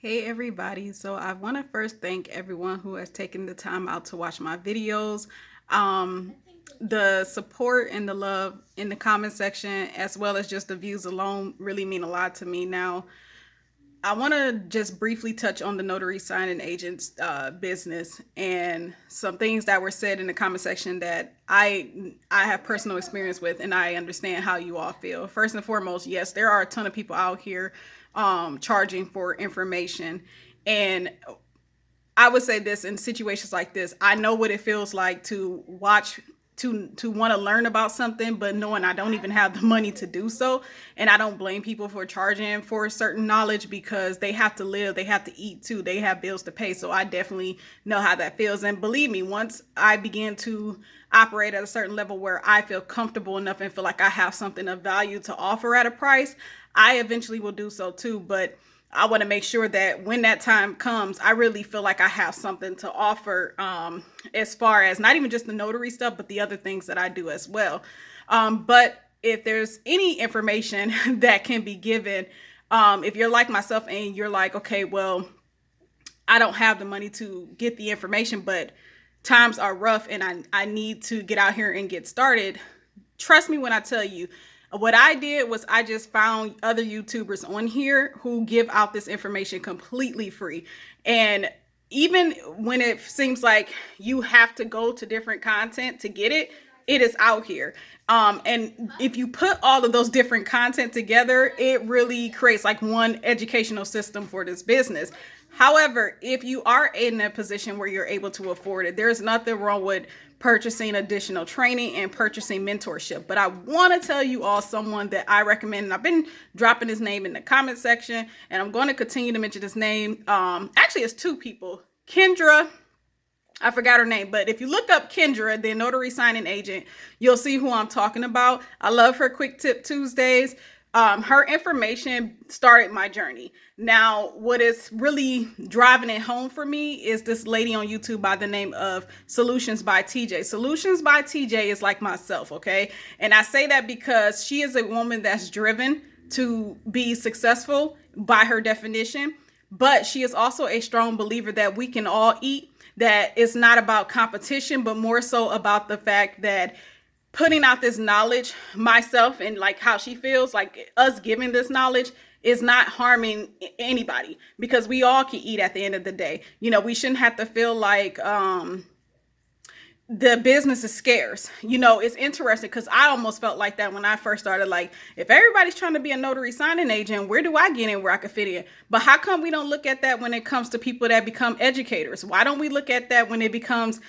Hey everybody, so I want to first thank everyone who has taken the time out to watch my videos. Um, the support and the love in the comment section, as well as just the views alone, really mean a lot to me. Now, I want to just briefly touch on the notary signing agent's business and some things that were said in the comment section that I have personal experience with, and I understand how you all feel. First and foremost, yes, there are a ton of people out here charging for information, and I would say this in situations like this. I know what it feels like to watch to want to learn about something, but knowing I don't even have the money to do so. And I don't blame people for charging for certain knowledge because they have to live, they have to eat too, they have bills to pay. So I definitely know how that feels. And believe me, once I begin to operate at a certain level where I feel comfortable enough and feel like I have something of value to offer at a price, I eventually will do so too. But I want to make sure that when that time comes, I really feel like I have something to offer, as far as not even just the notary stuff, but the other things that I do as well. But if there's any information that can be given, if you're like myself and you're like, okay, well, I don't have the money to get the information, but times are rough and I need to get out here and get started. Trust me when I tell you, what I did was I just found other YouTubers on here who give out this information completely free. And even when it seems like you have to go to different content to get it, it is out here. And if you put all of those different content together, it really creates like one educational system for this business. However, if you are in a position where you're able to afford it, there's nothing wrong with purchasing additional training and purchasing mentorship. But I want to tell you all someone that I recommend, and I've been dropping his name in the comment section, and I'm going to continue to mention his name. Actually, it's two people. Kendra, I forgot her name, but if you look up Kendra, the notary signing agent, you'll see who I'm talking about. I love her Quick Tip Tuesdays. Her information started my journey. Now, what is really driving it home for me is this lady on YouTube by the name of Solutions by TJ. Solutions by TJ is like myself, okay? And I say that because she is a woman that's driven to be successful by her definition, but she is also a strong believer that we can all eat, that it's not about competition, but more so about the fact that putting out this knowledge myself and like how she feels like us giving this knowledge is not harming anybody, because we all can eat at the end of the day. You know, we shouldn't have to feel like the business is scarce. You know, it's interesting because I almost felt like that when I first started. Like, if everybody's trying to be a notary signing agent, where do I get in where I could fit in? But how come we don't look at that when it comes to people that become educators? Why don't we look at that when it comes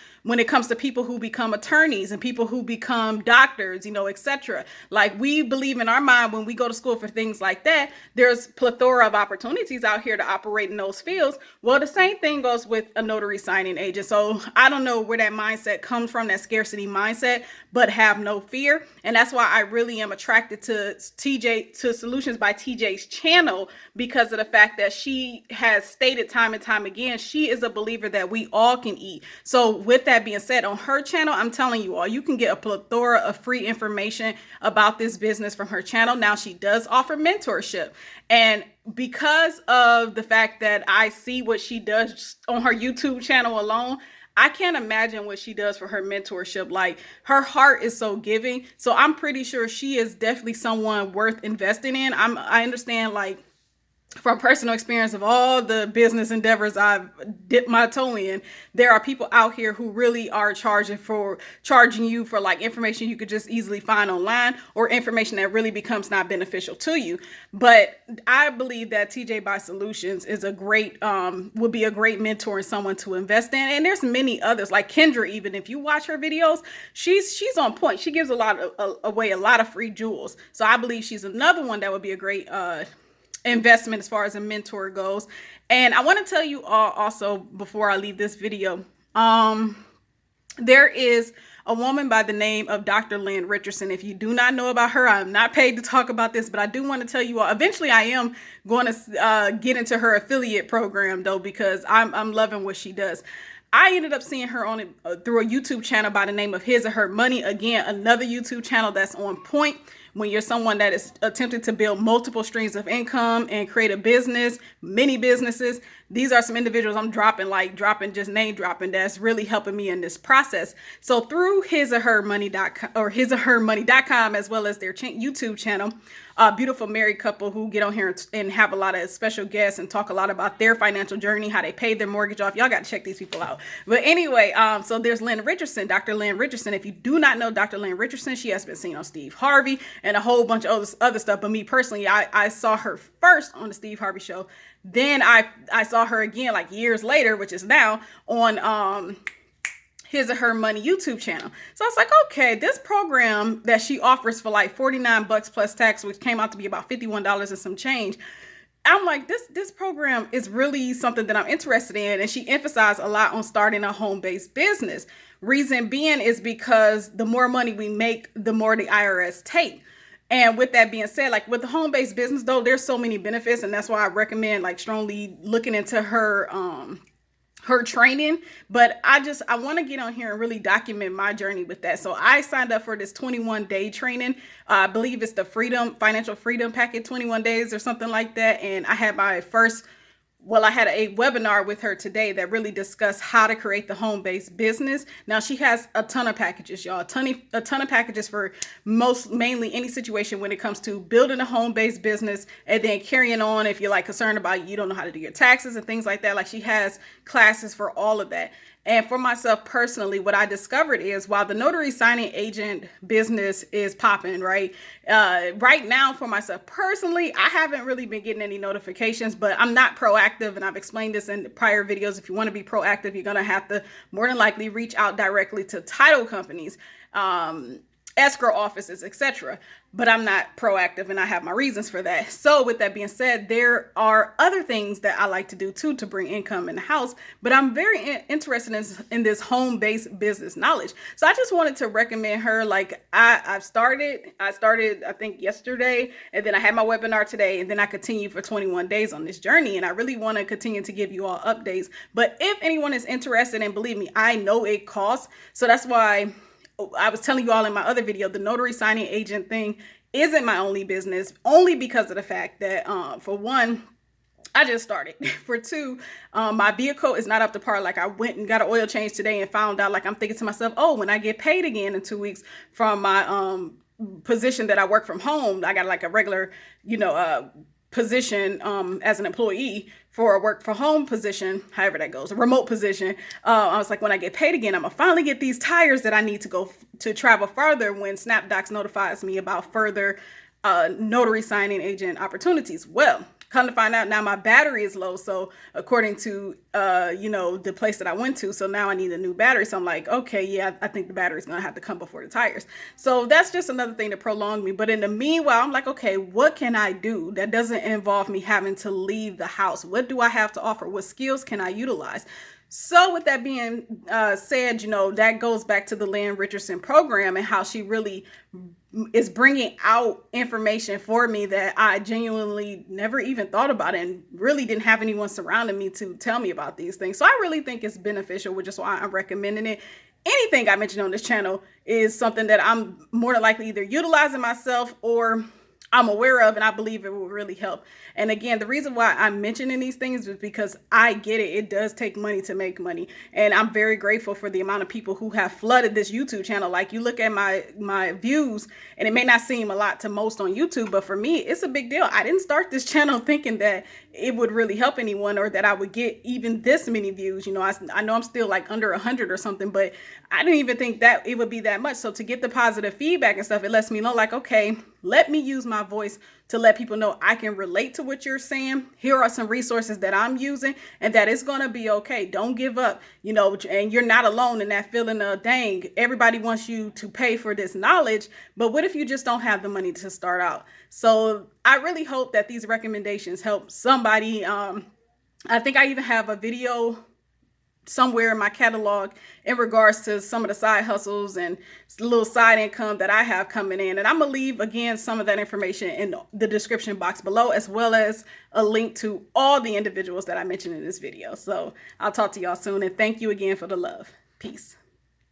to people who become attorneys and people who become doctors, you know, etc. Like, we believe in our mind when we go to school for things like that, there's plethora of opportunities out here to operate in those fields. Well, the same thing goes with a notary signing agent. So I don't know where that mindset comes from, that scarcity mindset, but have no fear. And that's why I really am attracted to Solutions by TJ's channel, because of the fact that she has stated time and time again, she is a believer that we all can eat. So with that being said, on her channel, I'm telling you all, you can get a plethora of free information about this business from her channel. Now, she does offer mentorship. And because of the fact that I see what she does on her YouTube channel alone, I can't imagine what she does for her mentorship. Like, her heart is so giving. So I'm pretty sure she is definitely someone worth investing in. I understand, like, from personal experience of all the business endeavors I've dipped my toe in, there are people out here who really are charging you for like information you could just easily find online, or information that really becomes not beneficial to you. But I believe that TJ by Solutions is a great, would be a great mentor and someone to invest in. And there's many others like Kendra. Even if you watch her videos, she's on point. She gives away a lot of free jewels. So I believe she's another one that would be a great, investment as far as a mentor goes. And I want to tell you all also, before I leave this video, there is a woman by the name of Dr. Lynn Richardson. If you do not know about her, I'm not paid to talk about this, but I do want to tell you all, eventually I am going to get into her affiliate program though, because I'm loving what she does. I ended up seeing her through a YouTube channel by the name of His or Her Money. Again, another YouTube channel that's on point when you're someone that is attempting to build multiple streams of income and create a business, many businesses. These are some individuals I'm just name dropping that's really helping me in this process. So through hisorhermoney.com or hisorhermoney.com, as well as their YouTube channel, beautiful married couple who get on here and have a lot of special guests and talk a lot about their financial journey, how they paid their mortgage off. Y'all got to check these people out. But anyway, so there's Lynn Richardson, Dr. Lynn Richardson. If you do not know Dr. Lynn Richardson, she has been seen on Steve Harvey and a whole bunch of other stuff. But me personally, I saw her first on the Steve Harvey show. Then I saw her again like years later, which is now on His or Her Money YouTube channel. So I was like, okay, this program that she offers for like $49 plus tax, which came out to be about $51 and some change. I'm like, this program is really something that I'm interested in. And she emphasized a lot on starting a home-based business. Reason being is because the more money we make, the more the IRS take. And with that being said, like with the home-based business, though, there's so many benefits. And that's why I recommend like strongly looking into her training. But I want to get on here and really document my journey with that. So I signed up for this 21-day training. I believe it's the financial freedom packet, 21 days or something like that. And I had I had a webinar with her today that really discussed how to create the home-based business. Now she has a ton of packages, y'all, a ton of packages for mainly any situation when it comes to building a home-based business and then carrying on if you're like concerned about you don't know how to do your taxes and things like that. Like she has classes for all of that. And for myself personally, what I discovered is while the notary signing agent business is popping, right? Right now for myself personally, I haven't really been getting any notifications, but I'm not proactive. And I've explained this in prior videos. If you want to be proactive, you're going to have to more than likely reach out directly to title companies, escrow offices, etc. But I'm not proactive and I have my reasons for that. So with that being said, there are other things that I like to do too to bring income in the house, but I'm very interested in this home-based business knowledge. So I just wanted to recommend her. Like I started, I think yesterday, and then I had my webinar today, and then I continue for 21 days on this journey. And I really want to continue to give you all updates. But if anyone is interested, and believe me, I know it costs. So that's why I was telling you all in my other video, the notary signing agent thing isn't my only business, only because of the fact that, for one, I just started. For two, my vehicle is not up to par. Like I went and got an oil change today and found out, like I'm thinking to myself, oh, when I get paid again in 2 weeks from my position that I work from home, I got like a regular, position as an employee for a work from home position, however that goes, a remote position. I was like, when I get paid again, I'm gonna finally get these tires that I need to go to travel further when SnapDocs notifies me about further notary signing agent opportunities. Well, come to find out now my battery is low. So according to, the place that I went to, so now I need a new battery. So I'm like, okay, yeah, I think the battery's going to have to come before the tires. So that's just another thing to prolong me. But in the meanwhile, I'm like, okay, what can I do that doesn't involve me having to leave the house? What do I have to offer? What skills can I utilize? So with that being said, that goes back to the Lynn Richardson program and how she really is bringing out information for me that I genuinely never even thought about and really didn't have anyone surrounding me to tell me about these things. So I really think it's beneficial, which is why I'm recommending it. Anything I mentioned on this channel is something that I'm more than likely either utilizing myself or I'm aware of, and I believe it will really help. And again, the reason why I'm mentioning these things is because I get it. It does take money to make money. And I'm very grateful for the amount of people who have flooded this YouTube channel. Like you look at my views, and it may not seem a lot to most on YouTube, but for me, it's a big deal. I didn't start this channel thinking that it would really help anyone or that I would get even this many views. I know I'm still like under 100 or something, but I didn't even think that it would be that much. So to get the positive feedback and stuff, it lets me know like, okay, let me use my voice to let people know I can relate to what you're saying. Here are some resources that I'm using and that it's going to be okay. Don't give up, and you're not alone in that feeling of, dang, everybody wants you to pay for this knowledge. But what if you just don't have the money to start out? So I really hope that these recommendations help somebody. I think I even have a video somewhere in my catalog in regards to some of the side hustles and little side income that I have coming in. And I'm gonna leave again some of that information in the description box below, as well as a link to all the individuals that I mentioned in this video. So I'll talk to y'all soon, and thank you again for the love. Peace.